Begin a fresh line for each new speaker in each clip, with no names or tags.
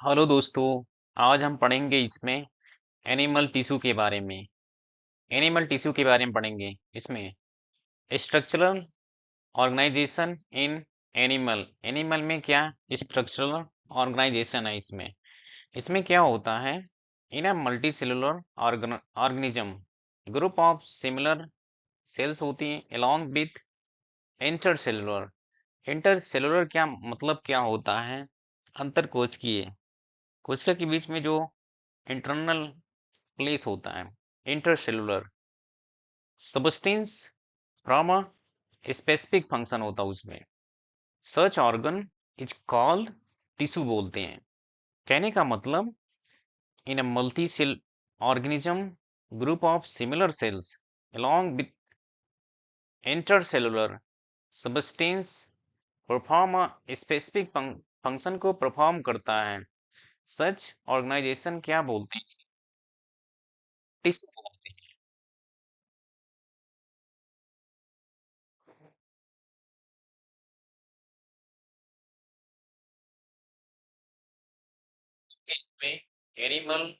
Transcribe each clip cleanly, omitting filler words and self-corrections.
Hello दोस्तों। आज हम पढ़ेंगे इसमें एनिमल टिश्यू के बारे में। एनिमल टिश्यू के बारे में पढ़ेंगे इसमें। Structural organisation in animal. Animal में क्या स्ट्रक्चरल ऑर्गेनाइजेशन है इसमें। इसमें क्या होता है, in a multi cellular organism group of similar cells होती हैं along विथ इंटरसेलुलर। इंटरसेलुलर क्या मतलब क्या होता है, अंतर कोशिकीय। कोशिका के बीच में जो इंटरनल प्लेस होता है, intercellular substance from a specific function होता है उसमें। Such organ is called tissue बोलते हैं। कहने का मतलब, in a multi cell organism group of similar cells along with intercellular substance perform a specific function को परफॉर्म करता है। सच ऑर्गेनाइजेशन क्या बोलते हैं, टिश्यू बोलते हैं। में एनिमल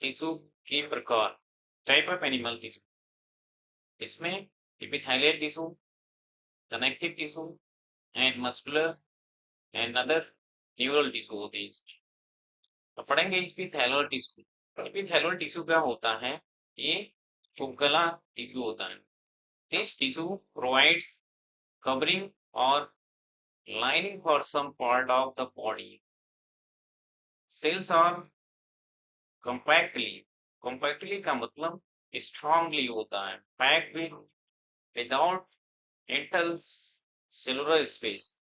टिश्यू के प्रकार, टाइप ऑफ एनिमल टिश्यू। इसमें epithelial tissue, connective tissue and muscular and other neural tissue होते हैं इसमें। तो पढ़ेंगे एपिथेलियल टिश्यू। एपिथेलियल टिश्यू क्या होता है, ये उपकला टिश्यू होता है। दिस टिश्यू प्रोवाइड्स कवरिंग और lining for some part of the body. Cells are compactly का मतलब strongly होता है, packed with without intercellular space.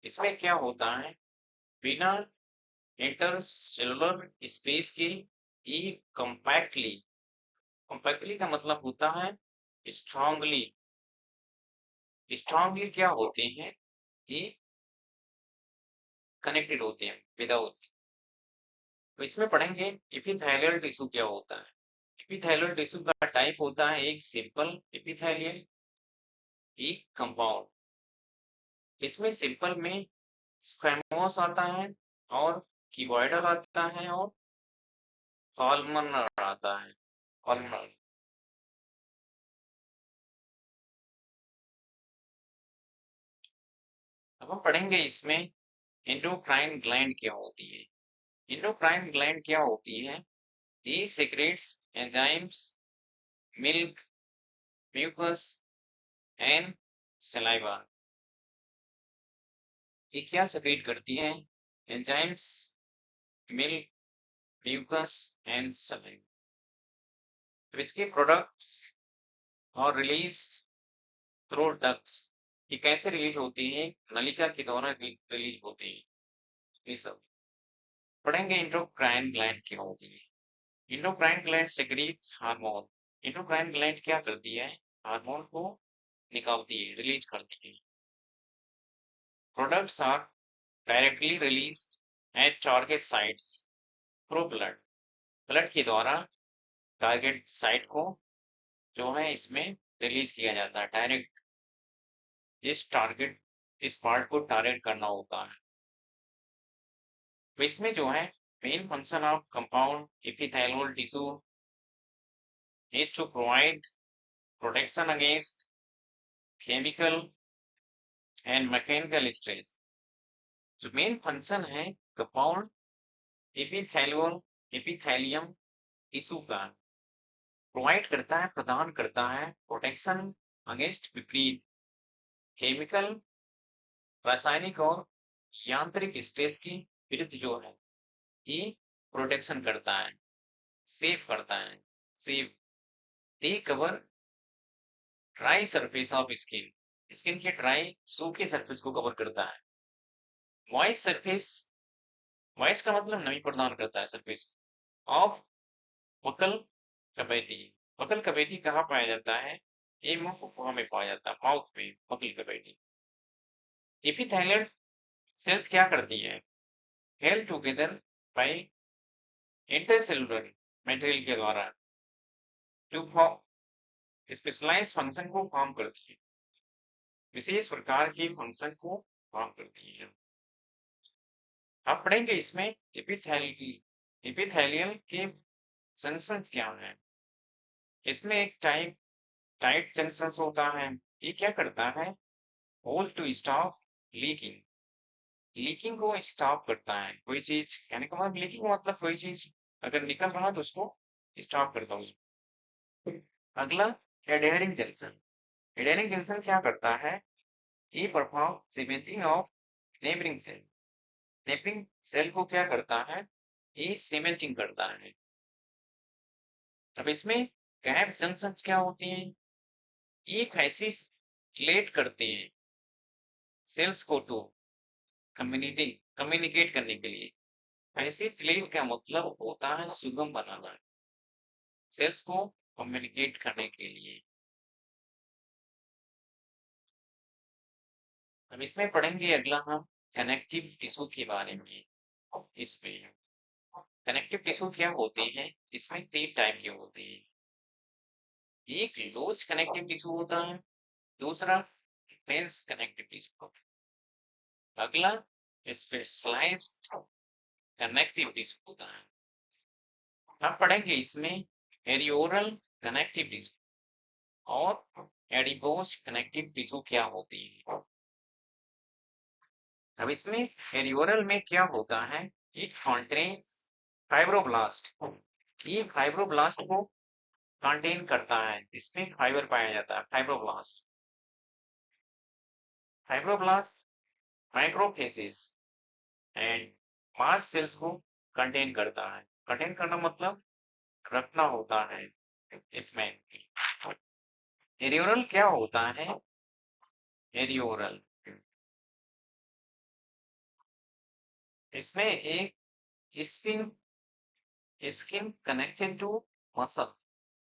इसमें क्या होता है, बिना इंटरसेलुलर स्पेस के ये कंपैक्टली का मतलब होता है स्ट्रांगली। स्ट्रांगली क्या होते हैं, ये कनेक्टेड होते हैं विदाउट। तो इसमें पढ़ेंगे एपिथेलियल टिश्यू क्या होता है। एपिथेलियल टिश्यू का टाइप होता है एक सिंपल एपिथेलियल, एक कंपाउंड। इसमें सिंपल में स्क्वैमोस आता है और क्यूबॉइडल आता है और कॉलमनर आता है। कॉलमनर। अब हम पढ़ेंगे इसमें एंडोक्राइन ग्लैंड क्या होती है। एंडोक्राइन ग्लैंड क्या होती है, ये secretes enzymes, milk, mucus and saliva. ये क्या सेक्रेट करती है, enzymes, milk, mucus and saliva. तो इसके प्रोडक्ट्स और रिलीज थ्रू डक्ट्स, ये कैसे रिलीज होती है, नलिका के द्वारा रिलीज होती है। ये सब पढ़ेंगे। एंडोक्राइन ग्लैंड क्या होती है। Endocrine gland secretes hormone. Endocrine gland क्या करती है, हार्मोन को निकालती है, रिलीज करती है। Products are directly release at target sites through blood. Blood के द्वारा टारगेट साइट को जो है इसमें रिलीज किया जाता है डायरेक्ट। इस पार्ट को टारगेट करना होता है। तो इसमें जो है main function of compound epithelial tissue is to provide protection against chemical and mechanical stress। जो मेन फंक्शन है कंपाउंड एपिथेलियम टिश्यू का, प्रोवाइड करता है, प्रदान करता है प्रोटेक्शन अगेंस्ट विपरीत केमिकल, रासायनिक और यांत्रिक स्ट्रेस की विरुद्ध जो है ये प्रोटेक्शन करता है, सेव करता है। Save, they cover dry surface of skin. Skin के ड्राई सूखे सरफेस को कवर करता है। वॉइस सरफेस, वॉइस का मतलब नमी प्रदान करता है surface of buccal cavity. Buccal cavity कहाँ पाया जाता है, ये मुख गुहा में पाया जाता है, माउथ में बकल कैविटी। एपिथेलियल सेल्स क्या करती है, held together by intercellular material के द्वारा टू फॉर्म स्पेशलाइज्ड फंक्शन को फॉर्म करती है, विशेष प्रकार के फंक्शन को फॉर्म करती है। आप पढ़ेंगे इसमें एपिथेलियल के जंक्शंस क्या हैं। इसमें एक टाइट जंक्शंस होता है। ये क्या करता है, hole to stop leaking, leaking को स्टॉप करता है। कोई चीज कहने का मतलब लीकिंग मतलब कोई चीज अगर निकल रहा है तो उसको स्टॉप करता हूँ। अगला एडहेरिंग जंक्शन, एडहेरिंग जंक्शन क्या करता है, ये perform cementing of neighbouring cell, neighbouring cell को क्या करता है, ये सीमेंटिंग करता है। अब इसमें गैप जंक्शन क्या होती हैं, ये ऐसी रिलेट करते हैं सेल्स को टू कम्युनिकेट करने के लिए। ऐसी क्लेव का मतलब होता है सुगम बनाना, सेल्स को कम्युनिकेट करने के लिए। अब इसमें पढ़ेंगे अगला हम कनेक्टिव टिश्यू के बारे में। इसमें कनेक्टिव टिश्यू क्या होते हैं, इसमें 3 टाइप के होते हैं। एक लूज कनेक्टिव टिश्यू होता है, दूसरा डेंस कनेक्टिव टिश्यू, अगला स्पेशलाइज्ड कनेक्टिव टिश्यू होता है। हम पढ़ेंगे इसमें एरियोरल कनेक्टिव टिश्यू और एडिपोज कनेक्टिव टिश्यू क्या होती है। अब इसमें एरियोरल में क्या होता है, इट कंटेन्स फाइब्रोब्लास्ट, ये फाइब्रोब्लास्ट को कंटेन करता है, इसमें फाइबर पाया जाता है। Fibroblast, fibroblast microphages and mast cells को कंटेन करता है। कंटेन करना मतलब रखना होता है इसमें। एरियोरल क्या होता है, एरियोरल इसमें एक skin skin connected to muscle,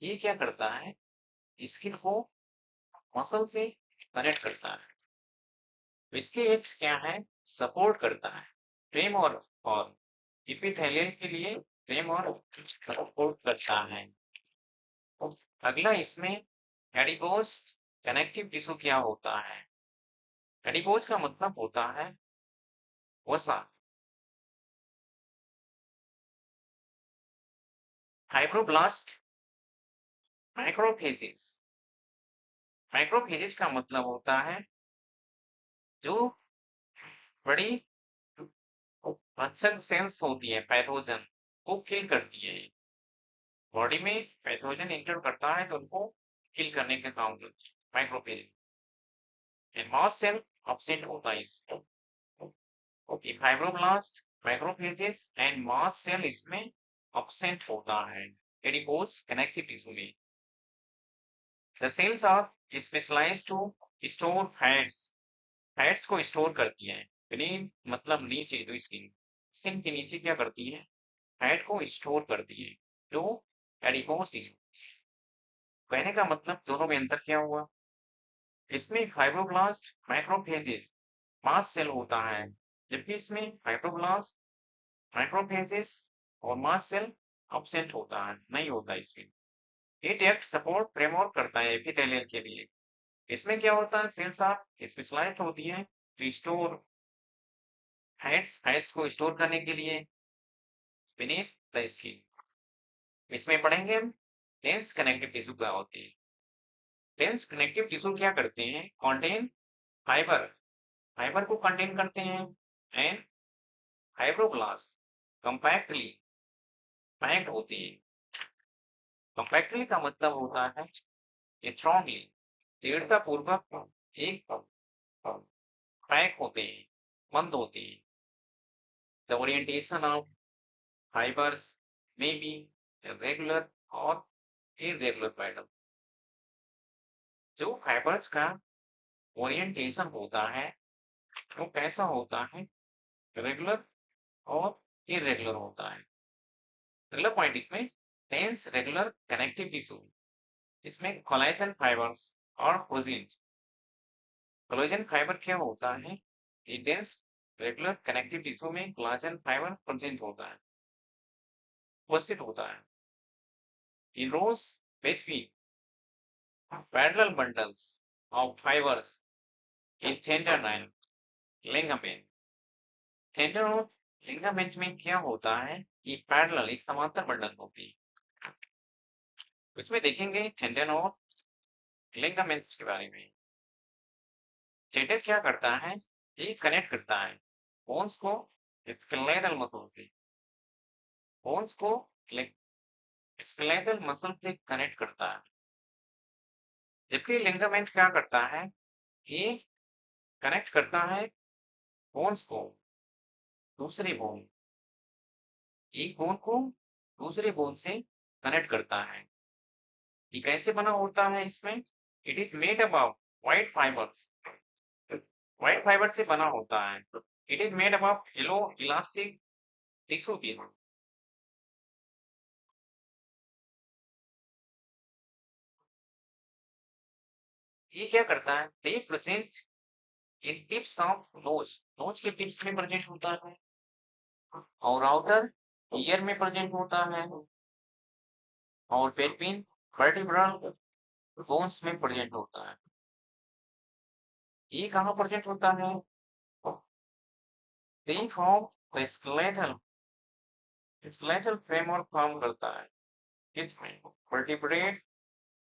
ये क्या करता है, स्किन को मसल से कनेक्ट करता है। इसके एप्स क्या है, सपोर्ट करता है फ्रेम और एपिथेलियल के लिए फ्रेम और सपोर्ट करता है। अगला इसमें एडिपोज कनेक्टिव टिश्यू क्या होता है, एडिपोज का मतलब होता है वसा। फाइब्रोब्लास्ट माइक्रोफेजेस, माइक्रोफेजेस का मतलब होता है जो बड़ी भक्षक सेल्स होती है, पैथोजन को किल करती है। बॉडी में पैथोजन एंटर करता है तो उनको किल करने का काम करती है माइक्रोफेज। मास सेल absent होता है इसमें। Fibroblast microphages and mast cell इसमें absent होता है एडिपोज कनेक्टिव टिश्यू में। The cells are specialized to store fats, fats को स्टोर करती है। beneath मतलब नीचे, तो स्किन, स्किन के नीचे क्या करती है, फैट को स्टोर करती है। तो एडिपोज टिश्यू, कहने का मतलब दोनों में अंतर क्या हुआ, इसमें फाइब्रोब्लास्ट माइक्रोफेजेस मास सेल होता है, जबकि इसमें फाइब्रोब्लास्ट माइक्रोफेजेस और मास सेल absent होता है, नहीं होता इसमें। इट एक्ट सपोर्ट फ्रेमवर्क करता है एपिथेलियल के लिए। इसमें क्या होता है, सेल्स आप स्पेशलाइज्ड होती है टू स्टोर फैट्स, फैट्स को स्टोर करने के लिए beneath द स्किन। इसमें पढ़ेंगे हम डेंस कनेक्टिव टिश्यू क्या होती है। डेंस कनेक्टिव टिश्यू क्या करते हैं, कंटेन फाइबर, फाइबर को कंटेन करते हैं एंड फाइब्रोब्लास्ट कंपैक्टली पैक्ड होती है। कंपैक्टली का मतलब होता है स्ट्रांगली, दृढ़ता पूर्वक एक पैक होते हैं, बंद होते हैं। The orientation of fibres may be regular और इरेगुलर पैटर्न, जो फाइबर्स का ओरिएंटेशन होता है वो कैसा होता है, रेगुलर और इरेगुलर होता है। अगला पॉइंट इसमें डेंस रेगुलर कनेक्टिव टिश्यू, इसमें कोलेजन फाइबर्स और प्रोटीन। कोलेजन फाइबर क्या होता है, ये डेंस रेगुलर कनेक्टिव टिश्यू में कोलेजन फाइबर प्रेजेंट होता है, उपस्थित होता है। इन रोज between parallel bundles of fibers in tendon and ligament, tendon और लिगामेंट में क्या होता है कि पैरेलल एक समांतर बंडल होती है। इसमें देखेंगे टेंडन और लिगामेंट्स के बारे में। टेंडन क्या करता है, ये कनेक्ट करता है बोन्स को स्केलेटल मसल से, बोन्स को स्केलेटल मसल से कनेक्ट करता है। जबकि लिगामेंट क्या करता है, ये कनेक्ट करता है बोन्स को दूसरे बोन, एक बोन को दूसरे बोन से कनेक्ट करता है। ये कैसे बना होता है इसमें, it is made up of white fibres, white fibre से बना होता है। It is made up of yellow elastic tissue भी। ये क्या करता है, they present in tips of nose, nose के टिप्स में प्रेजेंट होता है और आउटर ईयर में प्रेजेंट होता है और बिटवीन वर्टिब्रल बोन्स में प्रेजेंट होता है। ये कहाँ प्रेजेंट होता है, they form skeletal, skeletal framework form करता है इसमें वर्टिब्रेट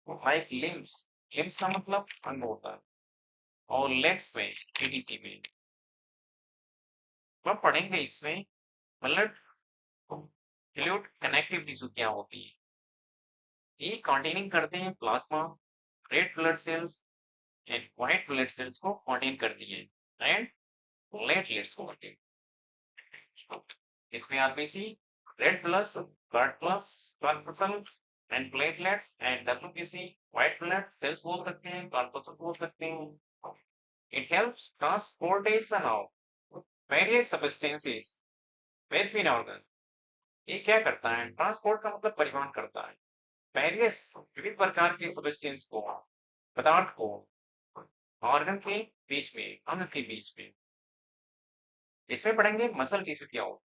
लाइक लिम्स, लिम्स का मतलब अंग होता है, और लेग्स में एडीसी में। हम पढ़ेंगे इसमें ब्लड फ्लूइड कनेक्टिव टिश्यू क्या होती है। ये कंटेनिंग करते हैं plasma, red blood cells and white blood cells को कंटेन करती है एंड प्लेटलेट्स को कंटेन। इसमें RBC, red blood corpuscles and platelets and WBC white blood cells बोल सकते हैं, कॉर्पस्कल बोल सकते हैं। It helps transportation of various substances between organs. ये क्या करता है, ट्रांसपोर्ट का मतलब परिवहन करता है वेरियस विभिन्न प्रकार के सब्सटेंस को, पदार्थ को ऑर्गन के बीच में, अंग के बीच में। इसमें पढ़ेंगे मसल टिश्यू क्या होता है।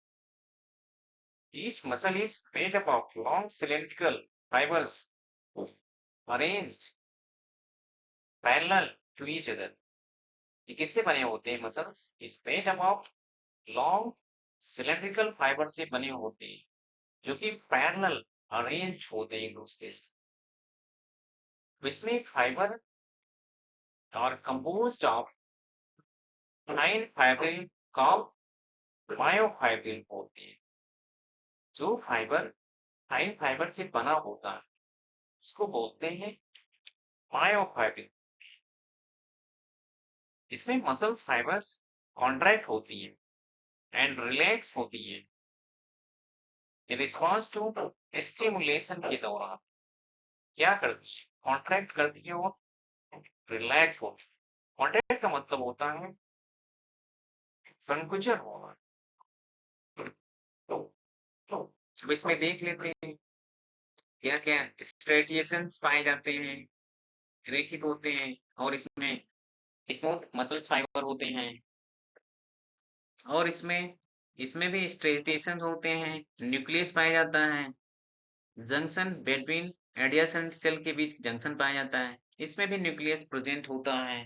Each muscle is made up of long cylindrical fibres arranged parallel to each other. ये किससे बने होते हैं, muscles is made up of long cylindrical fibre से बने होते हैं जो कि पैरेलल अरेंज होते हैं एक दूसरे से। इसमें फाइबर और composed of 9 fibril called myofibril होते हैं। जो फाइबर 9 फाइबर से बना होता है उसको बोलते हैं मायोफाइब्रिल। इसमें मसल्स फाइबर्स कॉन्ट्रैक्ट होती है एंड रिलैक्स होती है इन रिस्पॉन्स टू स्टिमुलेशन के दौरान। क्या करती है, कॉन्ट्रैक्ट करती है और रिलैक्स होती है। कॉन्ट्रैक्ट का मतलब होता है संकुचन होना। तो इसमें देख लेते हैं क्या क्या स्ट्रेटिएशंस पाए जाते हैं, रेखित होते हैं, और इसमें स्मूथ मसल्स फाइबर होते हैं, और इसमें इसमें भी स्ट्रेटिएशंस होते हैं, न्यूक्लियस पाया जाता है, जंक्शन बिटवीन एडिजेंट सेल के बीच जंक्शन पाया जाता है, इसमें भी न्यूक्लियस प्रेजेंट होता है।